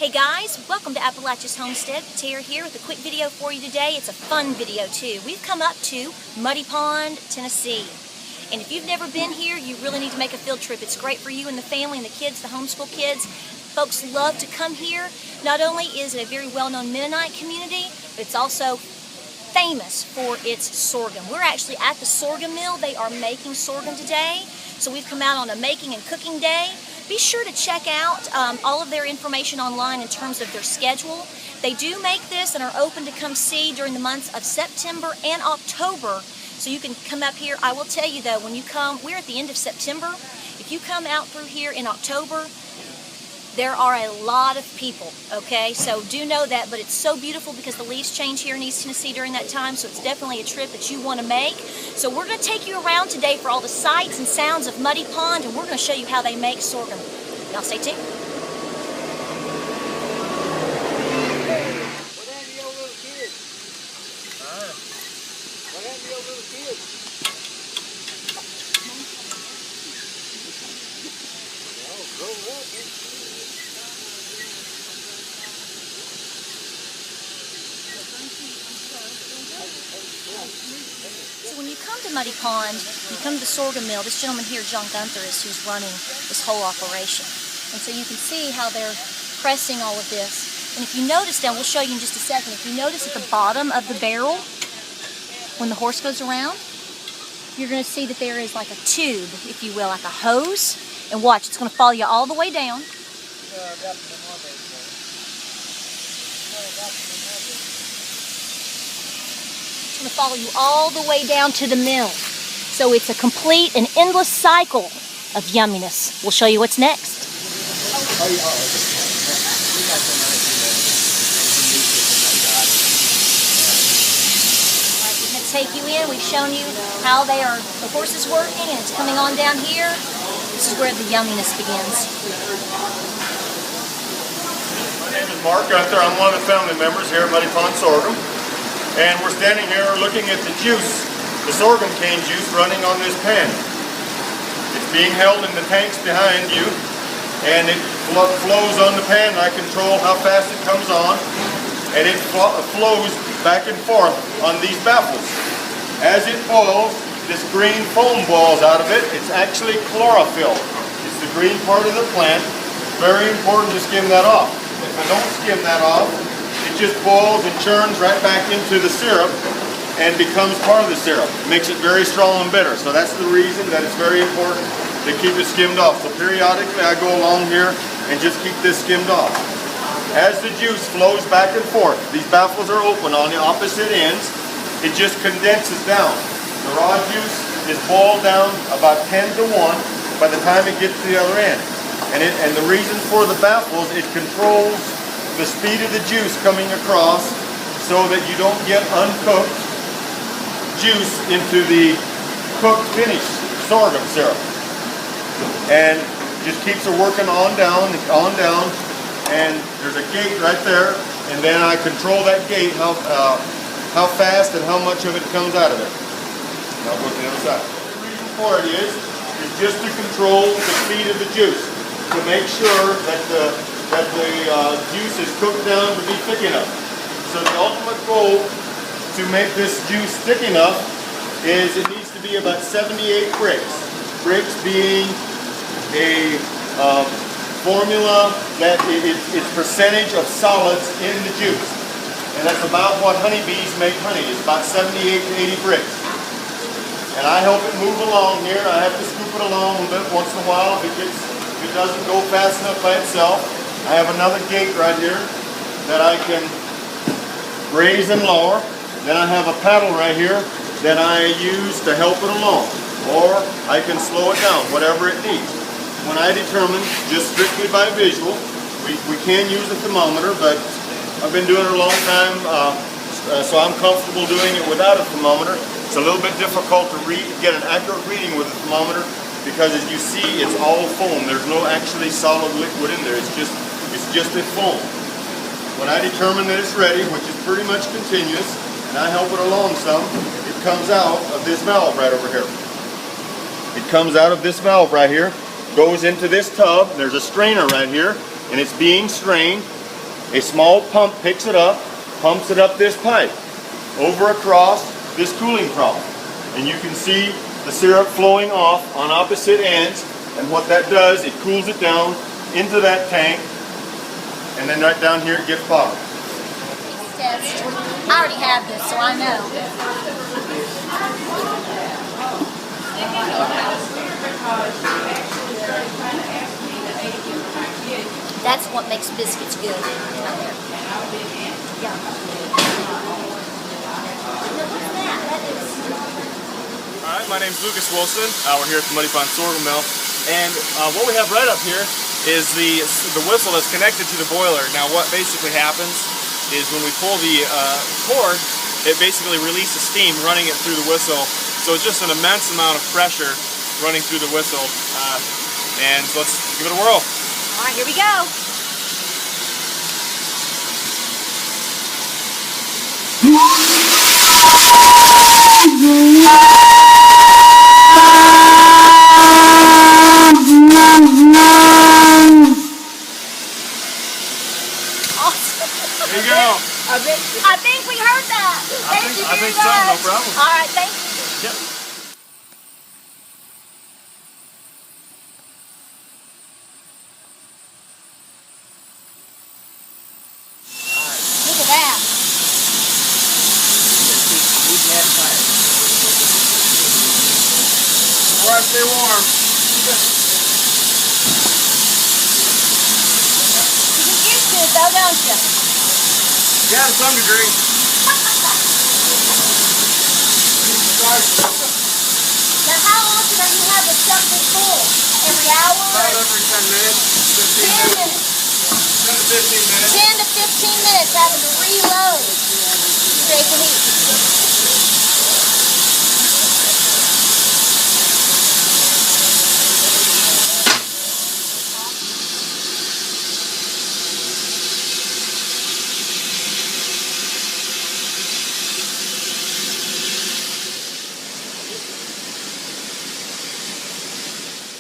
Hey guys, welcome to Appalachia's Homestead. Tara here with a quick video for you today. It's a fun video too. We've come up to Muddy Pond, Tennessee. And if you've never been here, you really need to make a field trip. It's great for you and the family and the kids, the homeschool kids. Folks love to come here. Not only is it a very well-known Mennonite community, but it's also famous for its sorghum. We're actually at the sorghum mill. They are making sorghum today. So we've come out on a making and cooking day. Be sure to check out all of their information online in terms of their schedule. They do make this and are open to come see during the months of September and October. So you can come up here. I will tell you though, when you come, we're at the end of September. If you come out through here in October, there are a lot of people, okay? So do know that, but it's so beautiful because the leaves change here in East Tennessee during that time, so it's definitely a trip that you want to make. So we're going to take you around today for all the sights and sounds of Muddy Pond, and we're going to show you how they make sorghum. Y'all stay tuned. What happened to your little kid? Huh? What happened to your little kid? Well, grow up, So when you come to Muddy Pond, you come to the sorghum mill. This gentleman here, John Gunther, is who's running this whole operation. And so you can see how they're pressing all of this. And if you notice down, we'll show you in just a second, if you notice at the bottom of the barrel, when the horse goes around, you're going to see that there is like a tube, if you will, like a hose. And watch, it's going to follow you all the way down. Going to follow you all the way down to the mill. So it's a complete and endless cycle of yumminess. We'll show you what's next. We're going to take you in. We've shown you how the horse is working, and it's coming on down here. This is where the yumminess begins. My name is Mark Gunther. I'm one of the family members here at Muddy Pond Sorghum. And we're standing here looking at the juice, the sorghum cane juice running on this pan. It's being held in the tanks behind you, and it flows on the pan. I control how fast it comes on, and it flows back and forth on these baffles. As it boils, this green foam boils out of it. It's actually chlorophyll. It's the green part of the plant. Very important to skim that off. If I don't skim that off, it just boils and churns right back into the syrup and becomes part of the syrup. It makes it very strong and bitter. So that's the reason that it's very important to keep it skimmed off. So periodically I go along here and just keep this skimmed off. As the juice flows back and forth, these baffles are open on the opposite ends, it just condenses down. The raw juice is boiled down about 10 to 1 by the time it gets to the other end. And the reason for the baffles, it controls the speed of the juice coming across so that you don't get uncooked juice into the cooked finished sorghum syrup. And just keeps it working on down, and there's a gate right there, and then I control that gate, how fast and how much of it comes out of it. And I'll go to the other side. The reason for it is just to control the speed of the juice, to make sure that the juice is cooked down to be thick enough. So the ultimate goal to make this juice thick enough is it needs to be about 78 bricks. Bricks being a formula that it's percentage of solids in the juice. And that's about what honeybees make honey. It's about 78 to 80 bricks. And I help it move along here. I have to scoop it along a bit once in a while if it doesn't go fast enough by itself. I have another gate right here that I can raise and lower. Then I have a paddle right here that I use to help it along. Or I can slow it down, whatever it needs. When I determine, just strictly by visual, we can use a thermometer, but I've been doing it a long time, so I'm comfortable doing it without a thermometer. It's a little bit difficult to get an accurate reading with a thermometer because as you see, it's all foam. There's no actually solid liquid in there. It's just a foam. When I determine that it's ready, which is pretty much continuous, and I help it along some, it comes out of this valve right over here. It comes out of this valve right here, goes into this tub. There's a strainer right here, and it's being strained. A small pump picks it up, pumps it up this pipe, over across this cooling trough. And you can see the syrup flowing off on opposite ends. And what that does, it cools it down into that tank. And then right down here it gets bottled. Test. I already have this, so I know. That's what makes biscuits good. Yeah. Alright, my name's Lucas Wilson. We're here at the Muddy Pond Sorghum Mill. And what we have right up here is the whistle that's connected to the boiler. Now what basically happens is when we pull the cord, it basically releases steam running it through the whistle. So it's just an immense amount of pressure running through the whistle. And so let's give it a whirl. Alright, here we go. There you go. I think we heard that. Thank you I very think so, no much. problem. All right, thank you. Yep. Look at that. All right, stay warm. You get used to it though, don't you? Yeah, to some degree. Now, how often are you having something full? Every hour? About every 10 minutes, 15 10 minutes. minutes. 10 to 15 minutes. 10 to 15 minutes having to reload. Create the heat.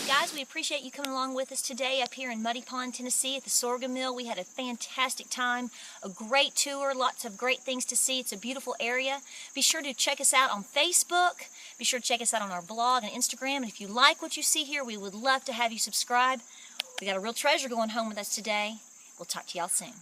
Guys, we appreciate you coming along with us today up here in Muddy Pond, Tennessee at the Sorghum Mill. We had a fantastic time, a great tour, lots of great things to see. It's a beautiful area. Be sure to check us out on Facebook. Be sure to check us out on our blog and Instagram. And if you like what you see here, we would love to have you subscribe. We got a real treasure going home with us today. We'll talk to y'all soon.